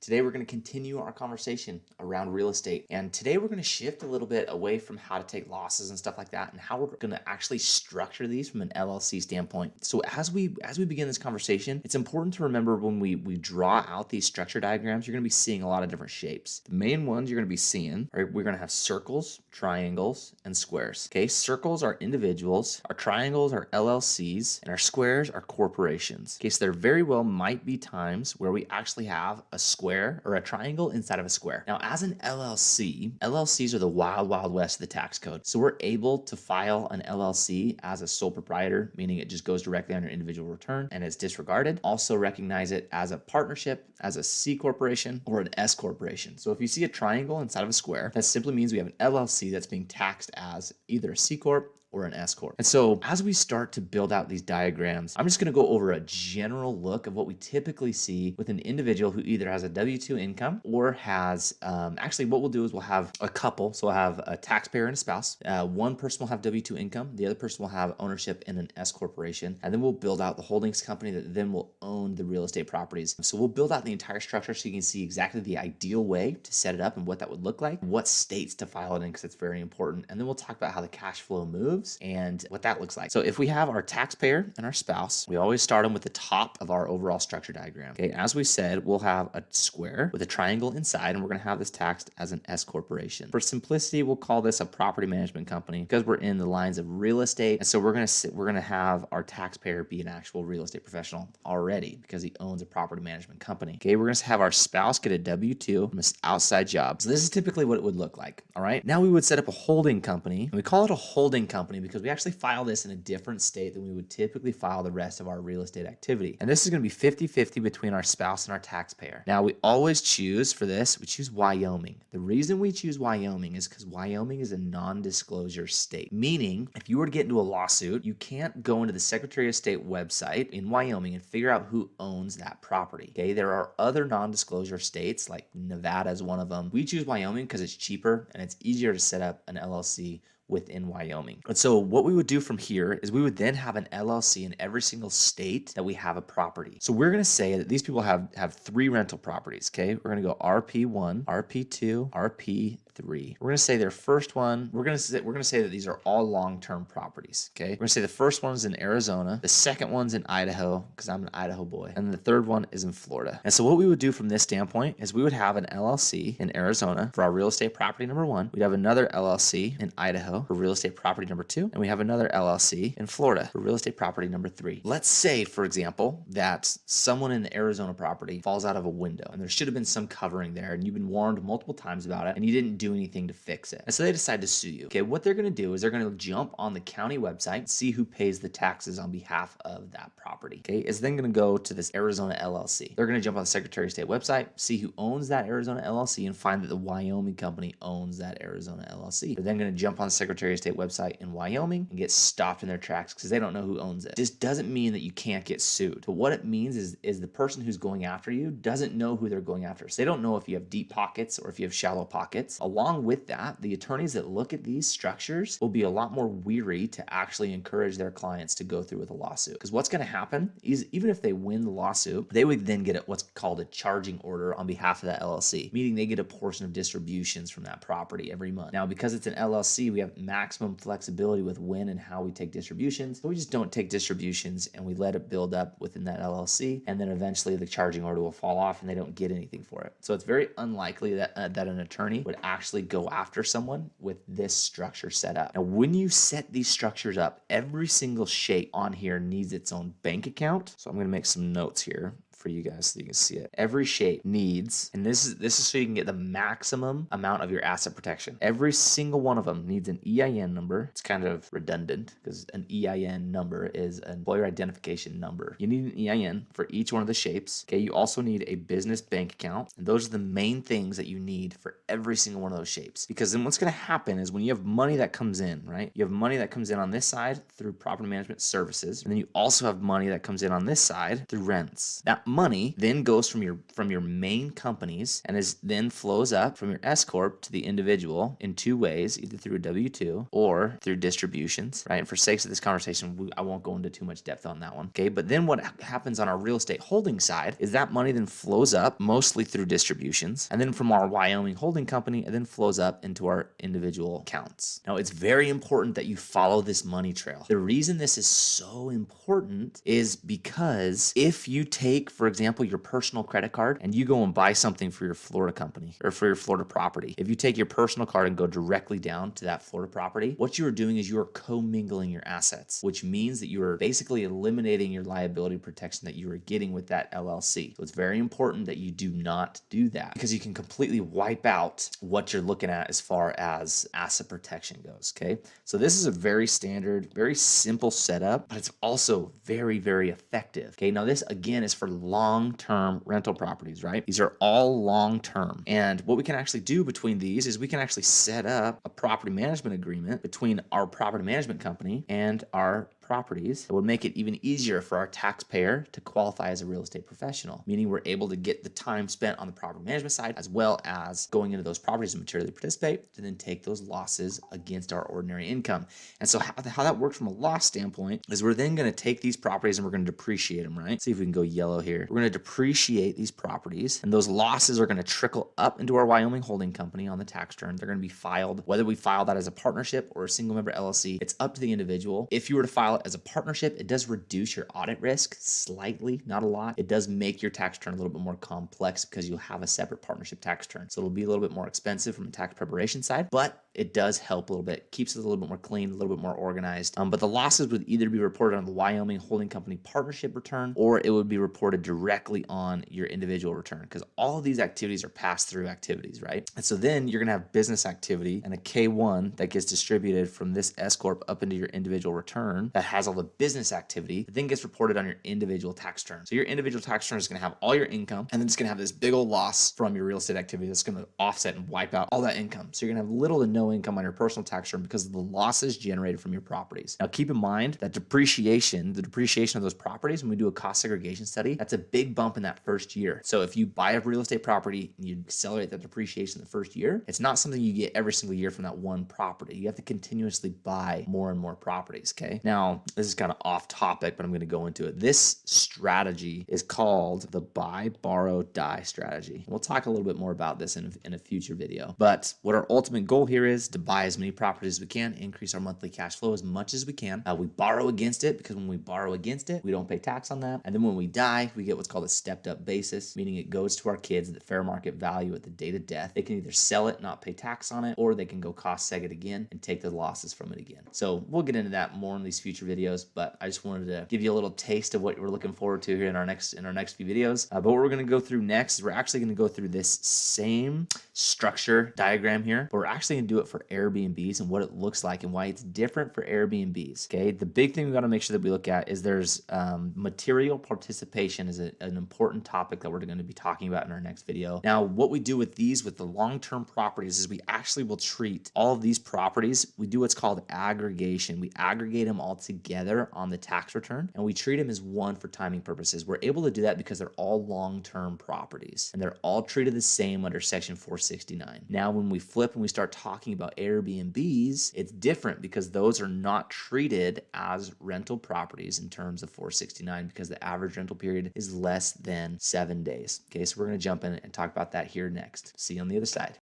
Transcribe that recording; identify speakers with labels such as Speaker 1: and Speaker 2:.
Speaker 1: Today, we're going to continue our conversation around real estate. And today, we're going to shift a little bit away from how to take losses and stuff like that and how we're going to actually structure these from an LLC standpoint. So as we begin this conversation, it's important to remember when we draw out these structure diagrams, you're going to be seeing a lot of different shapes. The main ones you're going to be seeing, right, we're going to have circles, triangles, and squares. Okay, circles are individuals, our triangles are LLCs, and our squares are corporations. Okay, so there very well might be times where we actually have a square or a triangle inside of a square. Now, as an LLC, LLCs are the wild, wild west of the tax code. So we're able to file an LLC as a sole proprietor, meaning it just goes directly on your individual return and it's disregarded. Also recognize it as a partnership, as a C corporation, or an S corporation. So if you see a triangle inside of a square, that simply means we have an LLC that's being taxed as either a C corp or an S corp. And so as we start to build out these diagrams, I'm just going to go over a general look of what we typically see with an individual who either has a W-2 income or has, actually what we'll do is we'll have a couple. So we'll have a taxpayer and a spouse. One person will have W-2 income. The other person will have ownership in an S corporation. And then we'll build out the holdings company that then will own the real estate properties. So we'll build out the entire structure so you can see exactly the ideal way to set it up and what that would look like, what states to file it in, because it's very important. And then we'll talk about how the cash flow moves and what that looks like. So if we have our taxpayer and our spouse, we always start them with the top of our overall structure diagram. Okay, as we said, we'll have a square with a triangle inside, and we're going to have this taxed as an S corporation. For simplicity, we'll call this a property management company because we're in the lines of real estate, and so we're going to have our taxpayer be an actual real estate professional already because he owns a property management company. Okay, we're going to have our spouse get a W-2 from an outside job. So this is typically what it would look like. All right, now we would set up a holding company, and we call it a holding company because we actually file this in a different state than we would typically file the rest of our real estate activity. And this is going to be 50-50 between our spouse and our taxpayer. Now, we always choose for this, we choose Wyoming. The reason we choose Wyoming is because Wyoming is a non-disclosure state, meaning if you were to get into a lawsuit, you can't go into the Secretary of State website in Wyoming and figure out who owns that property. Okay, there are other non-disclosure states like Nevada is one of them. We choose Wyoming because it's cheaper and it's easier to set up an LLC within Wyoming. And so what we would do from here is we would then have an LLC in every single state that we have a property. So we're going to say that these people have 3 rental properties, okay? We're going to go RP1, RP2, RP3. We're going to say their first one, we're going to say that these are all long-term properties, okay? We're going to say the first one's in Arizona, the second one's in Idaho because I'm an Idaho boy, and the third one is in Florida. And so what we would do from this standpoint is we would have an LLC in Arizona for our real estate property number 1. We'd have another LLC in Idaho for real estate property number 2, and we have another LLC in Florida for real estate property number 3. Let's say, for example, that someone in the Arizona property falls out of a window, and there should have been some covering there, and you've been warned multiple times about it, and you didn't do anything to fix it. And so they decide to sue you. Okay, what they're going to do is they're going to jump on the county website, see who pays the taxes on behalf of that property. Okay, it's then going to go to this Arizona LLC. They're going to jump on the Secretary of State website, see who owns that Arizona LLC, and find that the Wyoming company owns that Arizona LLC. They're then going to jump on the Secretary of State website in Wyoming and get stopped in their tracks because they don't know who owns it. This doesn't mean that you can't get sued. But what it means is the person who's going after you doesn't know who they're going after. So they don't know if you have deep pockets or if you have shallow pockets. Along with that, the attorneys that look at these structures will be a lot more weary to actually encourage their clients to go through with a lawsuit. Because what's going to happen is even if they win the lawsuit, they would then get what's called a charging order on behalf of that LLC, meaning they get a portion of distributions from that property every month. Now, because it's an LLC, we have maximum flexibility with when and how we take distributions. So we just don't take distributions and we let it build up within that LLC. And then eventually the charging order will fall off and they don't get anything for it. So it's very unlikely that an attorney would actually go after someone with this structure set up. Now, when you set these structures up, every single shape on here needs its own bank account. So I'm going to make some notes here for you guys so you can see it. Every shape needs, and this is so you can get the maximum amount of your asset protection. Every single one of them needs an EIN number. It's kind of redundant because an EIN number is an employer identification number. You need an EIN for each one of the shapes. Okay, you also need a business bank account. And those are the main things that you need for every single one of those shapes. Because then what's going to happen is when you have money that comes in, right? You have money that comes in on this side through property management services. And then you also have money that comes in on this side through rents. That money then goes from your main companies and is then flows up from your S corp to the individual in two ways, either through a W-2 or through distributions, right? And for sakes of this conversation, I won't go into too much depth on that one, okay? But then what happens on our real estate holding side is that money then flows up mostly through distributions, and then from our Wyoming holding company, it then flows up into our individual accounts. Now, it's very important that you follow this money trail. The reason this is so important is because if you take, for example, your personal credit card and you go and buy something for your Florida company or for your Florida property, if you take your personal card and go directly down to that Florida property, what you are doing is you are commingling your assets, which means that you are basically eliminating your liability protection that you are getting with that LLC. So it's very important that you do not do that, because you can completely wipe out what you're looking at as far as asset protection goes, okay? So this is a very standard, very simple setup, but it's also very, very effective, okay? Now this, again, is for long-term rental properties, right? These are all long-term. And what we can actually do between these is we can actually set up a property management agreement between our property management company and our properties that would make it even easier for our taxpayer to qualify as a real estate professional, meaning we're able to get the time spent on the property management side as well as going into those properties and materially participate to then take those losses against our ordinary income. And so how that works from a loss standpoint is we're then going to take these properties and we're going to depreciate them, right? See if we can go yellow here. We're going to depreciate these properties, and those losses are going to trickle up into our Wyoming holding company on the tax return. They're going to be filed, whether we file that as a partnership or a single member LLC, it's up to the individual. If you were to file it as a partnership, it does reduce your audit risk slightly, not a lot. It does make your tax return a little bit more complex because you'll have a separate partnership tax return. So it'll be a little bit more expensive from a tax preparation side, but it does help a little bit, keeps it a little bit more clean, a little bit more organized. But the losses would either be reported on the Wyoming holding company partnership return, or it would be reported directly on your individual return, because all of these activities are pass-through activities, right? And so then you're gonna have business activity and a K1 that gets distributed from this S corp up into your individual return that has all the business activity that then gets reported on your individual tax return. So your individual tax return is gonna have all your income, and then it's gonna have this big old loss from your real estate activity that's gonna offset and wipe out all that income. So you're gonna have little to no income on your personal tax return because of the losses generated from your properties. Now keep in mind that the depreciation of those properties, when we do a cost segregation study, that's a big bump in that first year. So if you buy a real estate property and you accelerate that depreciation in the first year, it's not something you get every single year from that one property. You have to continuously buy more and more properties, okay? Now, this is kind of off topic, but I'm going to go into it. This strategy is called the buy, borrow, die strategy. We'll talk a little bit more about this in a future video. But what our ultimate goal here is to buy as many properties as we can, increase our monthly cash flow as much as we can. We borrow against it, because when we borrow against it, we don't pay tax on that. And then when we die, we get what's called a stepped up basis, meaning it goes to our kids at the fair market value at the date of death. They can either sell it, not pay tax on it, or they can go cost seg it again and take the losses from it again. So we'll get into that more in these future videos, but I just wanted to give you a little taste of what we're looking forward to here in our next few videos. But what we're going to go through next is we're actually going to go through this same structure diagram here, but we're actually going to do it for Airbnbs and what it looks like and why it's different for Airbnbs. Okay, the big thing we got to make sure that we look at is there's material participation is an important topic that we're going to be talking about in our next video. Now, what we do with these, with the long-term properties, is we actually will treat all of these properties. We do what's called aggregation. We aggregate them all together on the tax return, and we treat them as one for timing purposes. We're able to do that because they're all long-term properties, and they're all treated the same under Section 469. Now, when we flip and we start talking about Airbnbs, it's different because those are not treated as rental properties in terms of 469 because the average rental period is less than 7 days. Okay, so we're going to jump in and talk about that here next. See you on the other side.